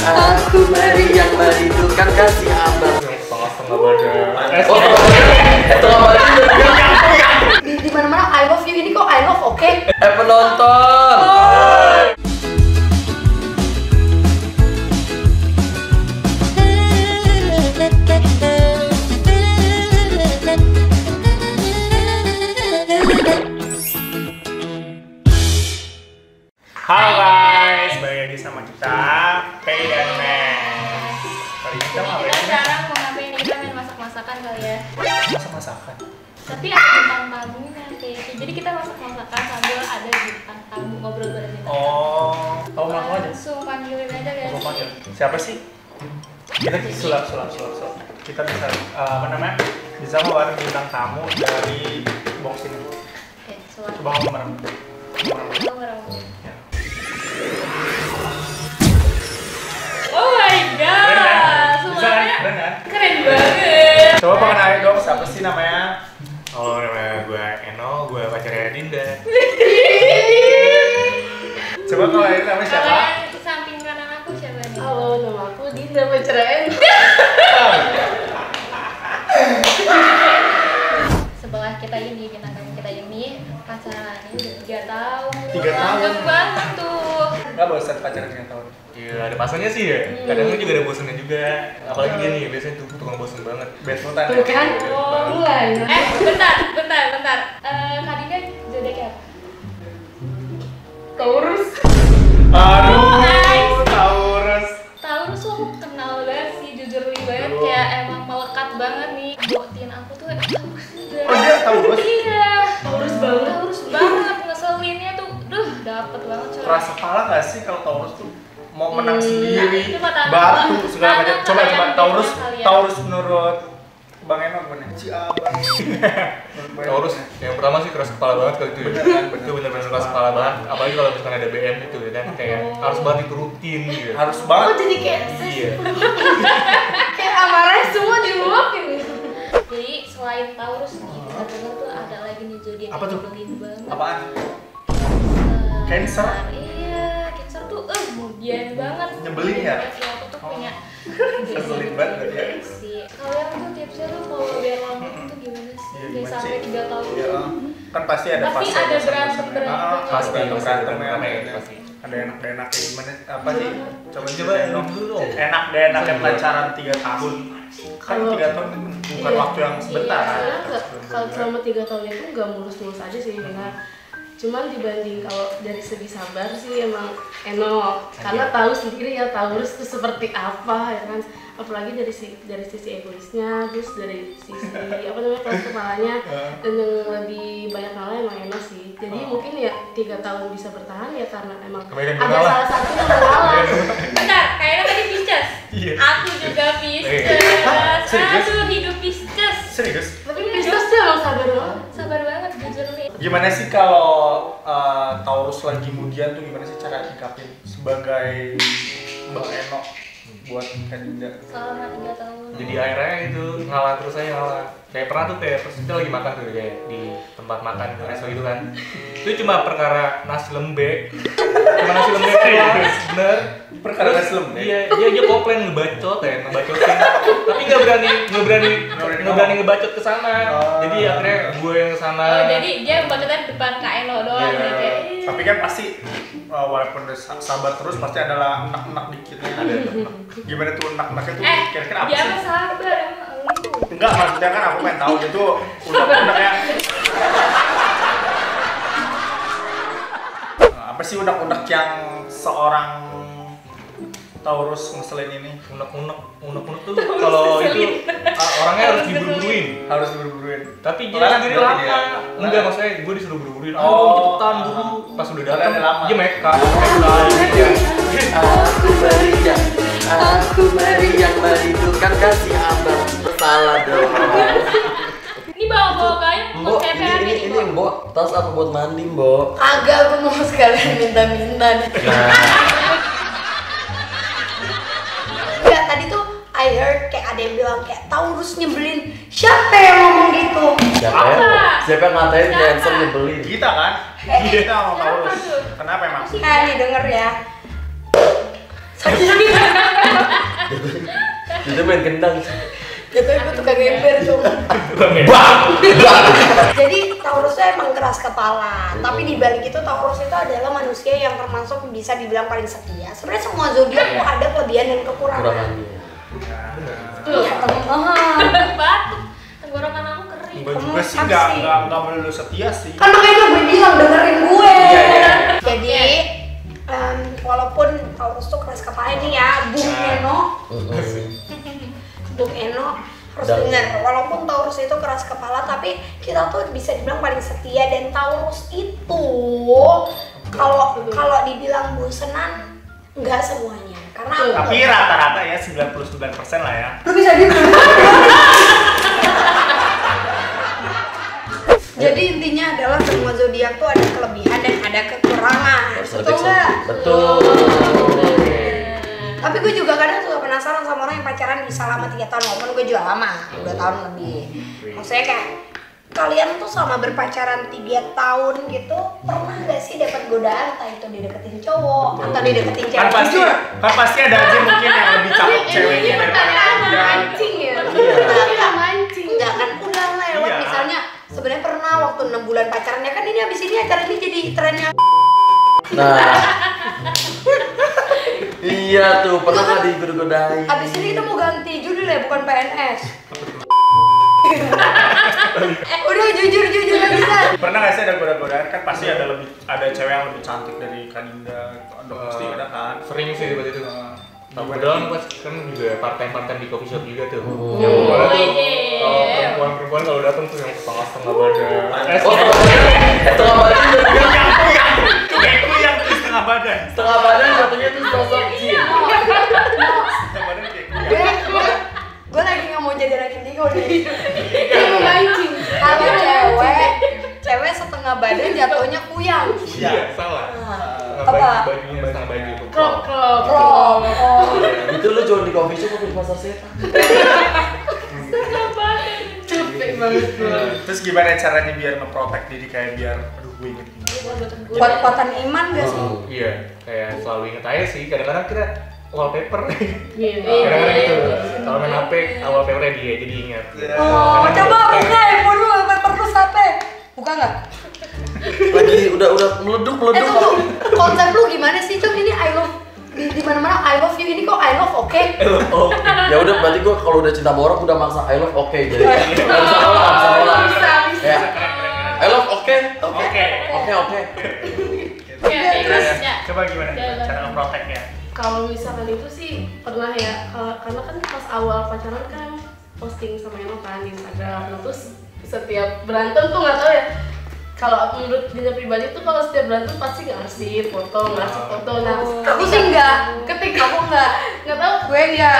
Aku Mary yang merindukan kasih abang. Setengah badan. Setengah badan juga. Di mana-mana I love you ini kok I love oke? Penonton. Halo guys, balik lagi sama kita, Pei dan Mes. Kali ini kita mau Kita ngapain? sekarang mau ngapain nih? Kita main masak-masakan kali ya. Masak-masakan. Tapi ada bintang tamunya nanti. Jadi kita masak-masakan sambil ada bintang tamu ngobrol bareng bintang tamu. Oh, kamu mau aja? Langsung panggilin aja guys. Kamu panggil. Siapa sih? Kita sulap. Kita bisa apa namanya? Bisa ngeluarin bintang tamu dari box ini. Oke, selamat. Coba kamu merem. Oh my god, Keren kan? Bisa kan? semuanya Keren kan? keren banget. Coba perkenalin dong, siapa sih namanya? Oh, namanya gue Eno, gue pacarnya Dinda. Coba kalau ini namanya siapa? Kalau yang samping kanan aku siapa nih? Halo, nama aku Dinda pacaran. Sebelah kita ini, bintang tamu kita ini pacaran ini udah 3 tahun. 3 tahun? Langgeng banget tuh. Nggak bosan pacaran 3 tahun? Iya, ada pasannya sih ya. Kadang juga ada bosannya juga. Apalagi dia nih, biasanya tuh tukang bosan banget. Best mutan. Tuh kan? Mulai. Bentar. Kak Dinda zodiaknya apa? Taurus. Aduh, Nice. Taurus. Taurus tuh aku kenal banget sih, jujur li banget, kayak emang melekat banget nih. Buatin aku tuh Taurus. Oh, dia Taurus? Iya. Taurus banget. Taurus banget, ngeselinnya tuh, dapet banget coy. Keras kepala nggak sih kalau Taurus tuh mau menang sendiri, Coba tanya. batu segala macam. Tanya Coba kalian Taurus, kalian. Taurus menurut Bang Eno gimana? Ciabang. Taurus yang pertama sih keras kepala banget kalau itu ya. Bener kan? Itu bener-bener keras kepala banget. Apalagi kalau misalkan ada BM itu ya kan kayak harus banget diturutin gitu. Harus Oh banget. jadi kayak Iya. kayak amarahnya semua diluapin. Jadi selain Taurus nih, kita dengar tuh ada lagi nih zodiak Apa tuh? nyebelin banget. Apaan? Cancer. Cancer? Iya, Cancer tuh mudian banget. Nyebelin ya? Iya, aku tuh punya Nyebelin banget ya? sih. Kalian tuh tipsnya tuh kalau biar lama tuh gimana sih? Iya, Biar gimana sampai sih? 3 tahun. Iya, kan pasti ada Pasti fase ada bosan-bosannya. berantem. Pasti Pasti, berantem ya. pasti. Ada enak-enak kayak gimana? Apa sih? Coba Coba dong. dulu dong. Enak yang pacaran 3 tahun. Kan 3 tahun itu bukan Iya. waktu yang sebentar. Iya. kan? Sebenarnya kalau selama 3 tahun itu nggak mulus-mulus aja sih benar. Cuman dibanding kalau dari segi sabar sih emang Eno karena tahu sendiri ya Taurus itu seperti apa ya kan, apalagi dari sisi egoisnya, terus dari sisi apa namanya keras kepalanya, dan yang lebih banyak hal emang Eno sih. Jadi mungkin ya 3 tahun bisa bertahan ya karena emang Kebaikan ada mengalah. salah satu yang mengalah. Bentar, kayaknya tadi Pisces. Iya. Aku juga Pisces. Hah? Serius? Aduh, hidup Pisces. Serius? Tapi Pisces tuh emang sabar banget. Sabar banget, jujur nih. Gimana sih kalau Taurus lagi mudian tuh gimana sih cara nyikapin sebagai Bang Eno buat Kak Dinda? Selama 3 tahun. Jadi akhirnya itu ngalah terus aja ngalah. Kayak pernah tuh kayak pas kita lagi makan tuh kayak di tempat makan di resto itu kan. Itu cuma perkara nasi lembek. Cuma nasi lembek doang. Bener. Perkara nasi lembek? Iya, dia komplain ngebacotin. Tapi nggak berani ngebacot ke sana. Oh. Jadi akhirnya gue yang sana. Oh, jadi dia bacotnya depan Kak Eno doang Iya. nih kayak. Tapi kan pasti walaupun udah sabar terus pasti adalah enak-enak dikitnya. Ada. Gimana tuh enak-enaknya tuh kira-kira apa dia sih? mah sabar emang lu. Enggak, maksudnya kan aku pengen tahu gitu unek-uneknya. Apa sih unek-unek yang seorang Taurus ngeselin ini? Unek-unek tuh kalau itu orangnya harus diburu-buruin. Harus diburu-buruin. Tapi dia Lalat sendiri berarti lama. dia. Enggak, maksudnya gue disuruh buru-buruin. Oh. Oh, cepetan buru. Pas udah datang Lalatnya lama. dia meka. Aku Mary yang merindukan kasih abang. Salah dong. Ini bawa kayak Mbok, ini Mbok, tas apa buat mandi, Mbok? Agak aku mau sekalian minta-minta nih. Enggak, tadi tuh I heard kayak ada yang bilang kayak Taurus nyebelin. Siapa yang ngomong gitu? Siapa yang ngatain Siapa? Cancer nyebelin? Kita kan? Kita sama Siapa Taurus. tuh? Kenapa emang? Nih denger ya. Itu main gendang. Jatuhnya gue tukang ember tuh. Jadi Taurus tuh emang keras kepala, tapi di balik itu Taurus itu adalah manusia yang termasuk bisa dibilang paling setia. Sebenarnya semua zodiak tuh ada kelebihan dan kekurangan. Kurangannya. Iya, teman-teman. Batuk. Tenggorokan aku kering. Gue juga sih Apa nggak sih? melulu setia sih. Kan makanya gue bilang dengerin gue. Iya. Jadi walaupun Taurus tuh keras kepala nih ya, Bung Eno, Bung Eno harus dengar. Walaupun Taurus itu keras kepala, tapi kita tuh bisa dibilang paling setia. Dan Taurus itu kalau dibilang bosenan nggak semuanya, karena Tapi rata-rata ya 99% lah ya. lu bisa gitu. Jadi intinya adalah semua zodiak tuh ada kelebihan dan ada kekurangan. Betul nggak? Betul. Tapi gue juga kadang suka penasaran sama orang yang pacaran bisa lama 3 tahun, walaupun gue juga lama, 2 tahun lebih. Maksudnya kayak kalian tuh sama berpacaran 3 tahun gitu, pernah nggak sih dapat godaan entah itu dideketin cowok atau dideketin Kan cewek? pasti, Jujur. kan pasti ada aja mungkin yang lebih cakep ceweknya daripada Anda. Mancing ya. Iya. Iya mancing. Enggak kan udah lewat. Iya. Misalnya sebenarnya pernah waktu 6 bulan pacarannya kan ini abis ini acara ini jadi trennya. Nah. Iya tuh, pernah nggak digoda-godain? Abis ini kita mau ganti judul ya, bukan PNS. Udah jujur aja kan. Pernah nggak sih ada goda-godaan? Kan pasti ada cewek yang lebih cantik dari Kadinda. Ada pasti ada kan. Sering sih seperti itu. Nah, kebetulan pas kan juga part-time di coffee shop juga tuh. Oh. Yang mana tuh iya. kalau perempuan kalau datang tuh yang setengah badan. Oh, setengah badan Kayak gue yang setengah badan. setengah badan satunya tuh sosok jin. Setengah badan kayak gue. Gue lagi nggak mau jadi anak indigo nih. Iya mancing. Kalau cewek setengah badan jatuhnya kuyang. Iya, salah. Apa? Bajunya setengah baju tuh. Krop. Oh. Itu lu jual di coffee shop apa di pasar setan? Capek banget bro. Terus gimana caranya biar ngeprotek diri kayak biar aduh gue inget ini. Kuat-kuatan iman gak sih? Iya, kayak selalu inget aja sih. Kadang-kadang kita wallpaper. Iya. Kadang-kadang gitu. Kalau main HP, wallpapernya dia jadi ingat. Oh, coba buka handphone lu, paper lu sampai. Buka nggak? Lagi udah meleduk. Tuh, konsep lu gimana sih? Coba ini I love di mana-mana I love you, ini kok I love oke? Oh, ya udah berarti gua kalau udah cinta sama orang udah maksa I love oke jadi. Nggak bisa nolak. Bisa. Ya. I love oke. Oke. Iya, terus ya. Coba gimana cara ngeproteknya? Kalau misalkan itu sih pernah ya, karena kan pas awal pacaran kan posting sama Eno kan di Instagram, terus setiap berantem tuh nggak tahu ya. Kalau menurut dia pribadi tuh kalau setiap berantem pasti ngasih foto. Nah, Aku sih enggak. ketika Aku enggak. nggak tahu Gue enggak.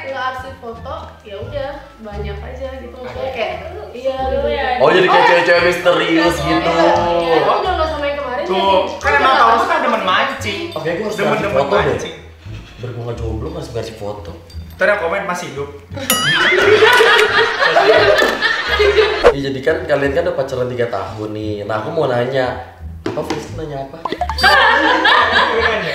ngasih foto, ya udah banyak aja gitu maksudnya kayak iya gitu ya. Oh jadi kayak cewek-cewek misterius gitu. Iya, aku udah nggak sama yang kemarin Tuh, jadi kan emang Taurus kan demen mancing. Oke, gua harus Demen ngasih foto deh. mancing. Berhubungan jomblo harus ngasih foto. Ntar yang komen masih hidup. Ya jadi kan kalian kan udah pacaran 3 tahun nih. Nah aku mau nanya, apa Firsa nanya apa?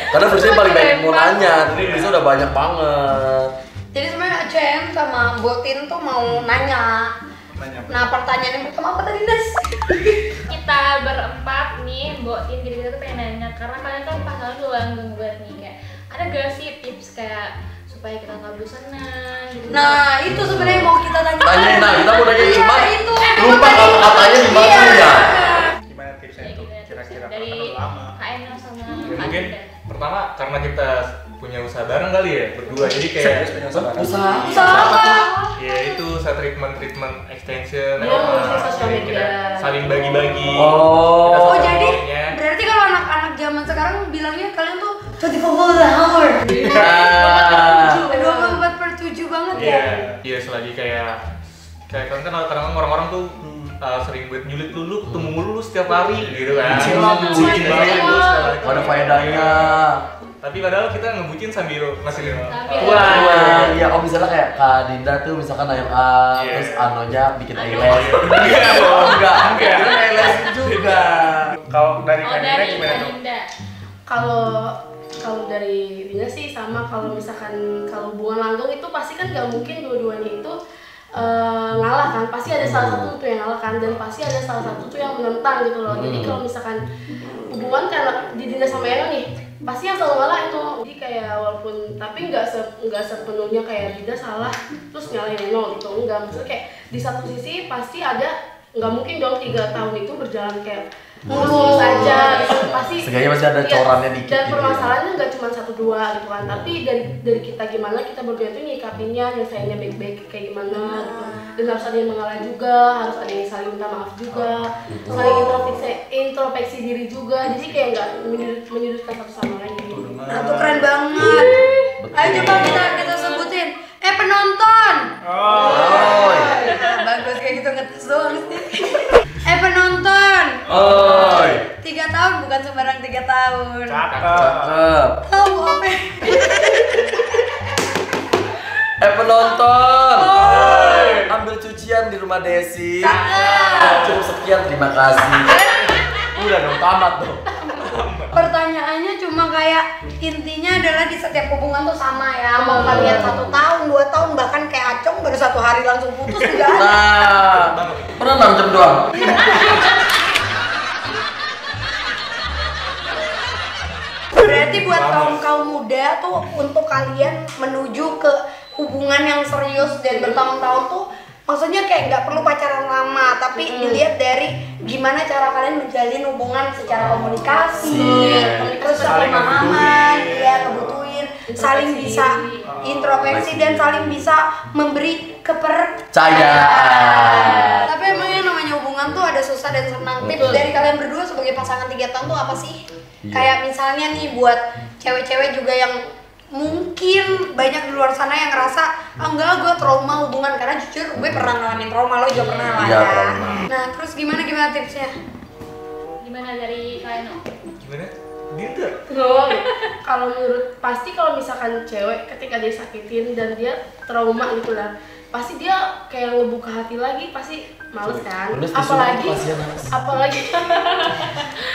Karena Firsa paling banyak mau nanya, tapi Firsa udah banyak banget. Jadi sebenarnya CM sama Botin tuh mau nanya. Nanya apa? Nah, pertanyaan yang pertama apa tadi, Nes? Kita berempat nih, Botin kita tuh pengen nanya karena kalian kan pasangan tuh langgeng banget nih kayak ada gak sih tips kayak supaya kita nggak bosanan gitu. Nah, itu sebenarnya mau kita tanya. Tanyain, nah kita mau nanya Iya, cuma itu. lupa kata-katanya di mana ya. Gimana tipsnya Ya, itu? gimana Kira-kira tipsnya? dari karena lama. Kak Eno sama Ya, Kak mungkin Dinda. pertama karena kita punya usaha bareng kali ya berdua, jadi kayak Serius punya usaha bareng? Usaha. ya itu usaha treatment extension Iya, apa, usaha sosial jadi media. kita saling bagi-bagi. Oh. Kita Oh, saling jadi baginya. berarti kalau anak-anak zaman sekarang bilangnya kalian tuh 24 hour. Nah. 24/7 banget ya. Iya, iya selagi kayak kan kadang-kadang orang-orang tuh sering buat julid dulu, ketemu mulu setiap hari gitu kan. Bucin lah, bucin Bucin banget. dulu setiap hari. Ada faedahnya. Tapi padahal kita ngebucin sambil ngasilin Sambil- uang. Wah, iya. Oh misalnya kayak Kak Dinda tuh misalkan ayam A, Iya. terus Anonya bikin Aduh. eyelash. Iya. Oh enggak, Enggak. kira eyelash juga. Kalau dari Oh, Kadinda dari gimana Kak tuh? Dinda. kalau kalau dari Dina sih sama, kalau misalkan kalau hubungan langgeng itu pasti kan nggak mungkin dua-duanya itu ngalah kan, pasti ada salah satu tuh yang ngalah kan, dan pasti ada salah satu tuh yang menentang gitu loh. Jadi kalau misalkan hubungan kayak di Dina sama Eno nih, pasti yang selalu ngalah itu. Jadi kayak walaupun tapi nggak sepenuhnya kayak Dina salah terus nyalain Eno gitu, enggak. Maksudnya kayak di satu sisi pasti ada, nggak mungkin dong 3 tahun itu berjalan kayak mulus aja gitu, pasti Seenggaknya masih ada corannya dikit dan gitu permasalahannya nggak cuma 1-2 gitu kan, tapi dari kita gimana kita berdua itu nyikapinya, nyelesainnya baik-baik kayak gimana gitu. Dan harus ada yang mengalah juga, harus ada yang saling minta maaf juga, saling introspeksi diri juga, jadi kayak nggak menyudutkan satu sama lain gitu. Nah, itu keren banget. Ayo coba kita sebutin. Penonton. Oh. Nah, bagus kayak gitu ngetes doang sih. Oi. Penonton. 3 tahun bukan sembarang 3 tahun. Cakep. Tahu apa? Penonton. Ambil cucian di rumah Desi. Cukup sekian, terima kasih. Udah dong, tamat dong. Pertanyaannya cuma kayak intinya adalah di setiap hubungan tuh sama ya. Mau kalian 1 tahun, 2 tahun, bahkan kayak Acong baru 1 hari langsung putus enggak ada. Nah, pernah 6 jam doang. Berarti buat kaum muda tuh untuk kalian menuju ke hubungan yang serius dan bertahun-tahun tuh maksudnya kayak nggak perlu pacaran lama, tapi dilihat dari gimana cara kalian menjalin hubungan secara komunikasi, terus Saling pemahaman, ngebutuhin. ya ngebutuhin, saling bisa introspeksi dan saling bisa memberi kepercayaan. Tapi emang yang namanya hubungan tuh ada susah dan senang. Tips dari kalian berdua sebagai pasangan 3 tahun tuh apa sih? Iya. Kayak misalnya nih buat cewek-cewek juga yang mungkin banyak di luar sana yang ngerasa enggak gue trauma hubungan, karena jujur gue pernah ngalamin trauma, lo juga pernah lah Iya, ya. pernah. Nah terus gimana tipsnya? Gimana dari kalian? Gimana? Dinda? Oh, kalau menurut pasti kalau misalkan cewek ketika dia sakitin dan dia trauma gitu lah, pasti dia kayak ngebuka hati lagi, pasti males kan. Bener, tisu Apalagi aku kasihan, Mas. apalagi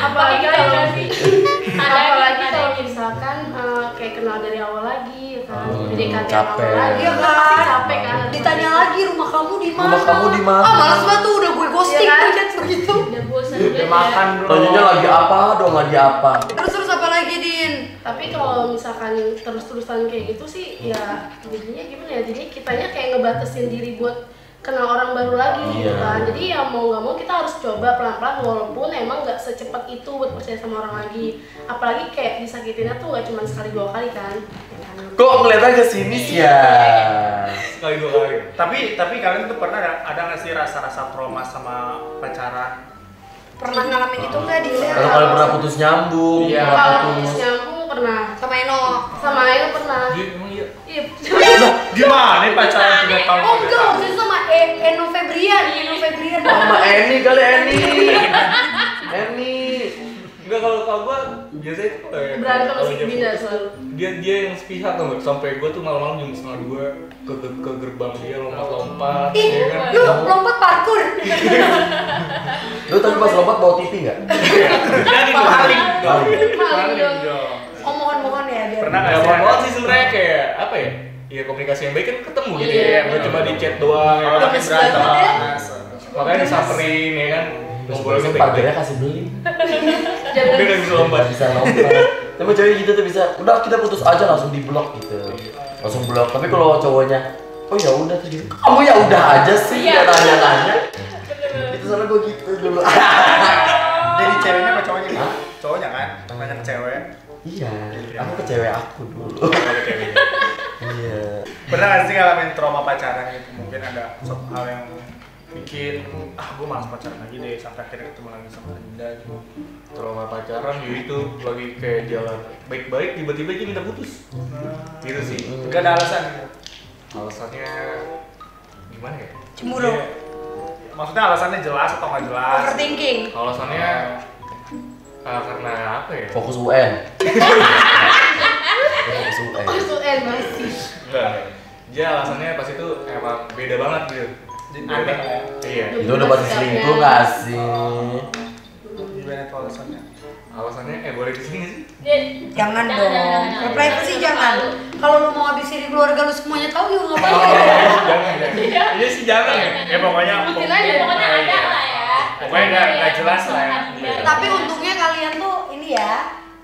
apalagi kalau misalkan kayak kenal dari awal lagi ya kan, jadi capek. awal lagi, Iya kan pasti kan? capek kan. Ditanya lagi rumah kamu di mana? Rumah kamu di mana? Ah malas banget tuh, udah gue ghosting Iya kan? aja begitu. Udah bosan Udah makan dulu. Tanyanya lagi apa dong, lagi apa? Terus apa lagi Din? Tapi kalau misalkan terus-terusan kayak gitu sih ya jadinya gimana ya, jadi kitanya kayak ngebatasin diri buat kenal orang baru lagi gitu Iya. kan. Jadi ya mau nggak mau kita harus coba pelan-pelan, walaupun emang nggak secepat itu buat percaya sama orang lagi. Apalagi kayak disakitinnya tuh nggak cuma sekali 2 kali kan. Kok ngeliatnya ke sini sih ya? Sekali 2 kali. Tapi kalian tuh pernah ada nggak sih rasa-rasa trauma sama pacaran? Pernah ngalamin itu nggak Din? Kalau kalian pernah putus nyambung, Iya. pernah Kalau putus. putus nyambung pernah, Sama Eno. sama Ayo pernah. Dia emang iya. Iya. Gimana nih pacaran 3 tahun? Oh enggak, waktu itu sama Eno Febrian. Sama Eni kali Eni. Eni. Enggak, kalau gua biasanya tuh Berantem kalau sih jam Dinda putus tuh, selalu. dia yang sepihak tuh, sampai gua tuh malam-malam jam 1:30 ke gerbang dia lompat-lompat, Ih, ya kan? lu lompat parkur. Lu tapi pas lompat bawa TV nggak? Jadi paling dong. Maling dong. dong. Oh mohon ya biar. Pernah Ya nggak sih? mohon sih sebenarnya kayak apa ya? Ya komunikasi yang baik kan ketemu gitu Iya, ya, nggak cuma di chat doang. Kalau Ya, makin Gemes berantem. banget ya. makanya disamperin ya kan. Ngobrolnya Besok baik-baik. pagernya kasih beli. Jangan Dia nggak bisa lompat. Nggak bisa lompat. Tapi cewek gitu tuh bisa, udah kita putus aja langsung di blok gitu. Langsung blok. Tapi kalau cowoknya, oh ya udah terus gitu. Kamu ya udah aja sih, Iya. nggak tanya-tanya. Itu soalnya gue gitu dulu. Jadi ceweknya apa cowoknya? Hah? Cowoknya kan? Nanya ke cewek. Iya, aku ke cewek aku dulu. Kalau ceweknya. Iya. Pernah nggak sih ngalamin trauma pacaran gitu? Mungkin ada suatu hal yang bikin gue malas pacaran lagi deh, sampai akhirnya ketemu lagi sama Dinda gitu. Trauma pacaran ya itu lagi kayak jalan baik-baik tiba-tiba aja minta putus. Gitu sih. Gak ada alasan gitu. Alasannya gimana ya? Cemburu. Iya. Maksudnya alasannya jelas atau nggak jelas? Overthinking. Alasannya karena apa ya? Fokus UN. Fokus UN. Oh, itu masih. Enggak. Dia alasannya pas itu emang beda banget gitu. Aneh ya. Iya. Itu udah pasti selingkuh nggak sih? Gimana tuh alasannya? Alasannya boleh di sini nggak sih? Jangan dong. Privacy jangan. Kalau lu mau habisi di keluarga lu semuanya tahu ya ngapain? Jangan. Iya sih jangan ya. Ya pokoknya Mungkin aja. Pokoknya ada lah ya. Pokoknya nggak jelas lah ya. Tapi untungnya kalian tuh ini ya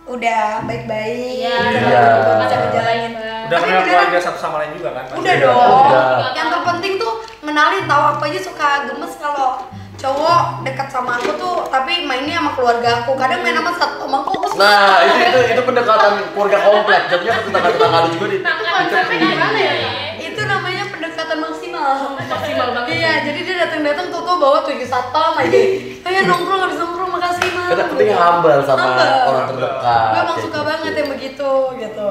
udah baik-baik. Iya. Iya. Bisa ngejalanin. Udah Tapi kenal beneran- keluarga satu sama lain juga kan? Udah dong. Udah. Yang terpenting tuh mengenalin, tahu aku aja suka gemes kalau cowok dekat sama aku tuh tapi mainnya sama keluarga aku. Kadang main sama satu omangku. Nah, itu pendekatan keluarga komplek. Jadinya ke tetangga-tetangga lu juga di. Konsepnya gimana ya? Itu namanya pendekatan maksimal. Maksimal banget. Iya, jadi dia datang-datang tuh bawa 7 satpam aja. Ayo nongkrong, habis nongkrong makasih Mas. Kita penting humble sama Humble. orang terdekat. Gue emang kayak suka gitu. banget yang begitu gitu.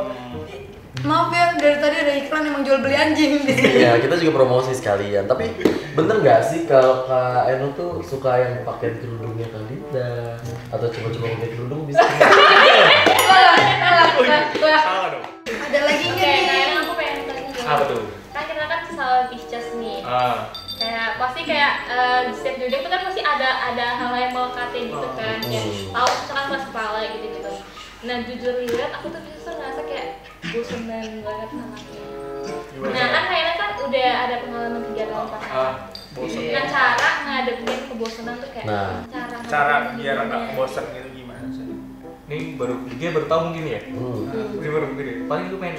Maaf ya, dari tadi ada iklan emang jual beli anjing di sini. Ya, kita juga promosi sekalian. Tapi bener nggak sih kalau Kak Eno tuh suka yang pakai kerudungnya Kak Dinda atau coba-coba pakai kerudung bisa? Salah dong. Ada lagi Oke, nggak nah nih? yang aku pengen tanya nih. Apa tuh? Kan kita kan selalu pictures nih. Kayak pasti kayak di setiap jodoh itu kan pasti ada hal yang melekati gitu kan. Kayak tahu misalkan kelas kepala gitu. Nah jujur lihat aku tuh justru ngerasa kayak bosenan banget anaknya. Nah kan kayaknya kan udah ada pengalaman 3 tahun pacaran. Bosan. Nah cara ngadepin kebosanan tuh kayak Nah. Cara biar nggak bosan gitu gimana sih? Ini dia baru tahu mungkin ya. Dia baru mungkin ya. Paling lu main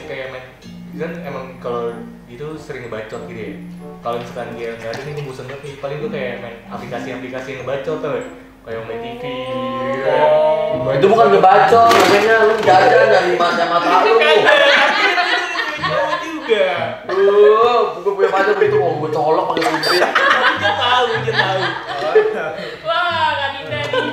kan emang kalau itu sering ngebacot gitu ya. Kalau misalkan dia nggak ada nih bosan banget nih, paling tuh kayak main aplikasi-aplikasi yang ngebacot tuh. Kayak main TV gitu ya. Itu bukan ngebacot, namanya lu jajan dari mata lu. Juga. Gue punya pacar begitu mau gue colok pakai sempit. Dia tahu. wah Kak Dinda nih.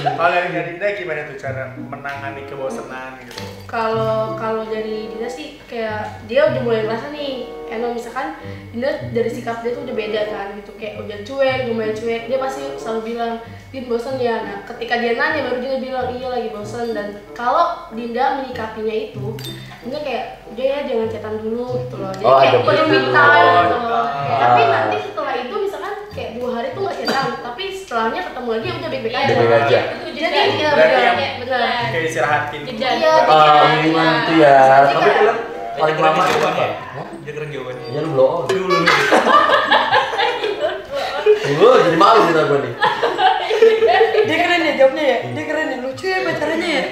Kalau dari Dinda gimana tuh cara menangani kebosanan gitu? Kalau dari Dinda sih kayak dia udah mulai ngerasa nih, emang misalkan Dinda dari sikap dia tuh udah beda kan gitu, kayak udah cuek, lumayan cuek, dia pasti selalu bilang Din bosan ya. Nah ketika dia nanya baru dia bilang iya lagi bosan. Dan kalau Dinda menyikapinya itu Dinda kayak udah ya jangan chatan dulu gitu loh, jadi Oh, kayak ada perlu me begitu. time gitu loh. Ah. Tapi nanti setelah itu misalkan kayak 2 hari tuh nggak chatan, tapi setelahnya ketemu lagi udah baik-baik aja. Baik-baik aja. Itu Jadi ya Berarti udah yang- benar. Kayak istirahatin. Jeda. Iya, Hubungan itu ya. Tapi kalian paling lama itu apa? jawabannya. Hah? Dia keren jawabannya. Ya lu blow on. Dulu. Jadi malu kita gue nih. Dia keren ya jawabnya ya. Dia keren ya, lucu ya pacarnya ya.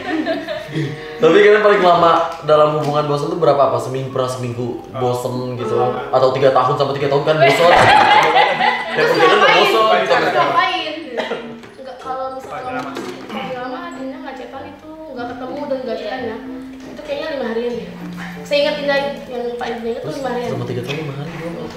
Tapi kalian paling lama dalam hubungan bosan tuh berapa? Apa pernah seminggu bosen gitu? Atau 3 tahun sampai 3 tahun kan bosan? Ya Terus perjalanan udah ngapain? bosan. Terus ngapain? Enggak, kalau Paling lama. misalkan paling lama Dinda nggak chatan itu nggak ketemu dan nggak chatan ya. Itu kayaknya 5 harian deh. Saya ingat Dinda yang paling Dinda ingat tuh 5 harian. Selama 3 tahun 5 hari doang.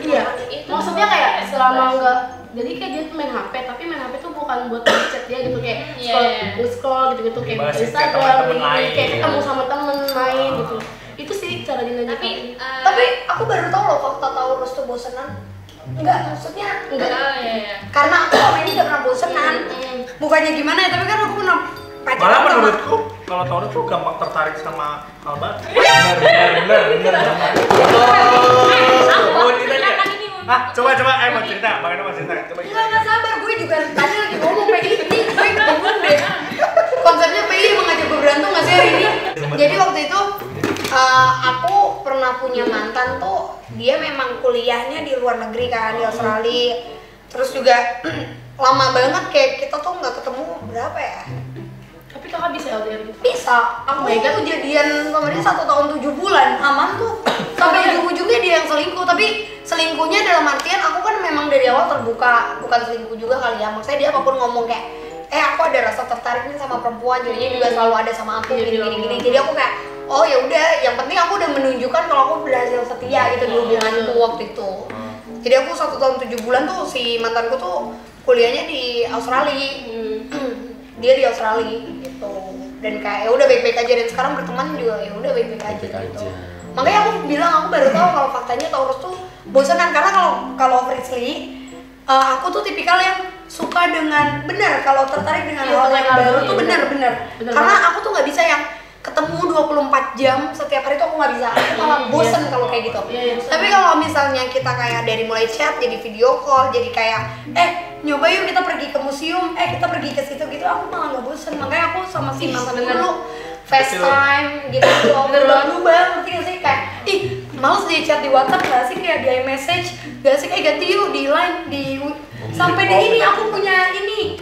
Iya. Maksudnya kayak selama nggak, jadi kayak dia tuh main HP, tapi main HP tuh bukan buat chat dia gitu, kayak Iya, scroll, iya. nge-scroll gitu-gitu kayak Bahasin kayak Instagram, teman-teman gitu, lain. kayak ketemu sama temen main gitu. Itu sih cara Dinda Tapi nyikapi. Tapi aku baru tahu loh fakta Taurus tuh bosenan. Enggak, maksudnya enggak. Oh iya. karena aku sama ini gak pernah bosenan. Bukannya gimana ya, tapi kan aku pernah pacaran Malah sama menurutku kalau Taurus tuh gampang tertarik sama hal baru. Benar. Aku silakan ini mau. Coba mau cerita, bagaimana mau cerita? Coba. Nggak sabar, gue juga tadi lagi ngomong PI ini, gue bingung deh. Konsepnya PI mengajak gue berantem nggak sih hari ini? Jadi waktu itu aku pernah punya mantan tuh, dia memang kuliahnya di luar negeri kan, di Australia. Terus juga lama banget kayak kita tuh nggak ketemu berapa ya? Tapi kakak bisa LDR gitu. Bisa, aku itu jadian sama dia 1 tahun 7 bulan, aman tuh. Sampai ujung-ujungnya dia yang selingkuh, tapi selingkuhnya dalam artian aku kan memang dari awal terbuka, bukan selingkuh juga kali ya. Maksudnya dia apapun ngomong kayak, aku ada rasa tertarik nih sama perempuan, jadinya juga selalu ada sama aku gini-gini. Jadi aku kayak, oh ya udah, yang penting aku udah menunjukkan kalau aku berhasil setia gitu di hubunganku waktu itu. Jadi aku 1 tahun 7 bulan tuh si mantanku tuh kuliahnya di Australia. Dia di Australia gitu. Dan kayak ya udah baik-baik aja, dan sekarang berteman juga ya udah baik-baik aja Baik-baik gitu. aja. Makanya aku bilang aku baru tahu kalau faktanya Taurus tuh bosanan, karena kalau Frisly aku tuh tipikal yang suka dengan benar, kalau tertarik dengan Iya, hal yang benar, baru iya, tuh benar. benar Karena banget. aku tuh nggak bisa yang ketemu 24 jam setiap hari tuh aku nggak bisa. Aku malah bosen kalau kayak gitu. Iya, Tapi kalau misalnya kita kayak dari mulai chat jadi video call, jadi kayak nyoba yuk kita pergi ke museum, kita pergi ke situ gitu. Aku malah nggak bosan, makanya aku sama si mantan dulu FaceTime gitu, berubah-ubah, ngerti gak sih? Kayak, males di chat di WhatsApp gak sih, kayak di iMessage gak sih, kayak ganti yuk di Line, sampai di ini aku punya ini.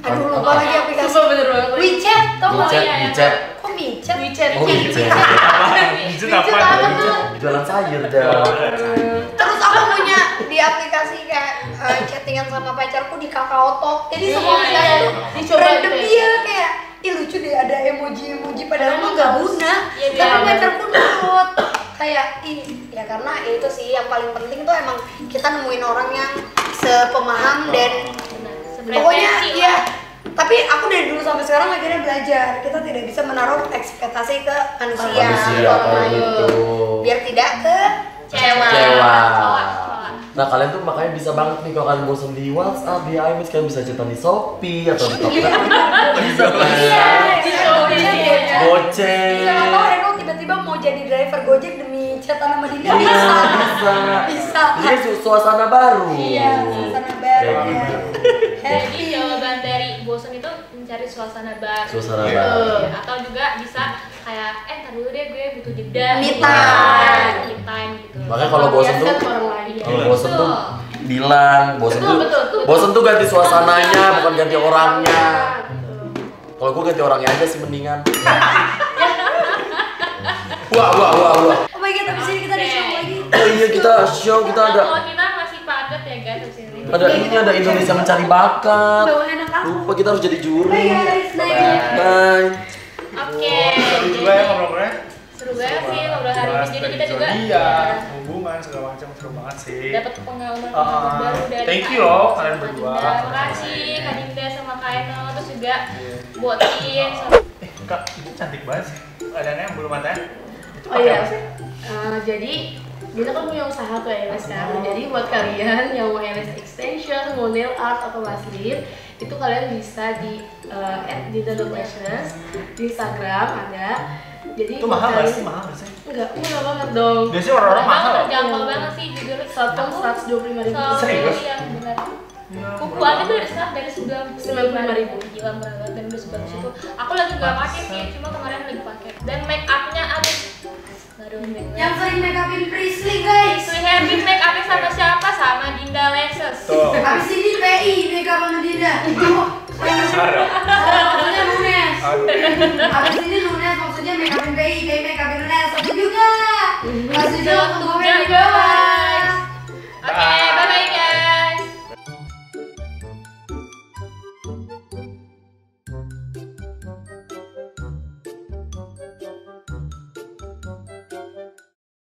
Aduh lupa lagi aplikasi. Bener banget. WeChat, tau gak? WeChat. Kok WeChat? Oh, WeChat. Apa? Jualan sayur dah. Terus aku punya di aplikasi kayak chattingan sama pacarku di Kakao Talk. Jadi semua misalnya tuh random dia kayak lucu deh ada emoji padahal mah gak guna. Tapi pacarku download kayak ya karena itu sih yang paling penting tuh emang kita nemuin orang yang sepemaham dan pokoknya ya. Tapi aku dari dulu sampai sekarang akhirnya belajar kita tidak bisa menaruh ekspektasi ke manusia gitu. Biar tidak kecewa. Nah kalian tuh makanya bisa banget nih kalau kalian bosan di WhatsApp, di iMessage kalian bisa chatan di Shopee atau di Tokopedia. Gojek. Iya, atau Reno tiba-tiba mau jadi driver Gojek demi chatan sama Dinda bisa. Jadi suasana baru. Iya, suasana baru ya. Jadi jawaban dari bosan itu mencari suasana baru. Suasana baru. Atau juga bisa kayak ntar dulu deh gue butuh jeda. Me time gitu. Makanya kalau bosan tuh Kalau bosan tuh bilang bosan tuh ganti suasananya bukan ganti orangnya. Kalau gue ganti orangnya aja sih mendingan. Wah. Oh my god, abis ini kita ada show lagi. Oh iya kita ada. Kalau kita masih padat ya guys di sini. Ada Indonesia Mencari Bakat. Bawa anak aku. Lupa kita harus jadi juri. Bye guys, Bye. Oke. Seru juga ya ngobrol-ngobrolnya. Seru banget sih ngobrol hari ini. Jadi kita juga hubungan segala macam seru banget sih. dapat pengalaman baru dari thank you Kak loh Eno kalian sama berdua. Dinda. Terima kasih Kak Dinda sama Kak Eno, terus juga Botin sama Kak, itu cantik banget sih. Adanya yang bulu matanya. Itu Oh pakai iya, apa sih? jadi kita kan punya usaha tuh ALS kan. Jadi buat kalian yang mau ALS extension, mau nail art atau laser, itu kalian bisa di @dinda.lashes di Instagram ada. Jadi Itu mahal buat nggak kalian- sih? Mahal nggak sih? Enggak, murah banget dong. Biasanya orang-orang mahal. terjangkau banget sih jujur. Satu 125.000. Serius? Iya benar. Kuku aja tuh dari 95.000. Gila murah banget dan udah sebagus itu. Aku lagi nggak pakai sih, cuma kemarin lagi pakai. Dan make upnya abis. Aduh, Yang sering make upin Prisley guys. Sweet Happy make upnya sama siapa? Sama Dinda Lashes. Tuh. Abis ini PI make up sama Dinda. Sarah. Maksudnya Nunes. Aduh. Abis ini Nunes maksudnya make upin PI, kayak make upin Nunes. Satu juga.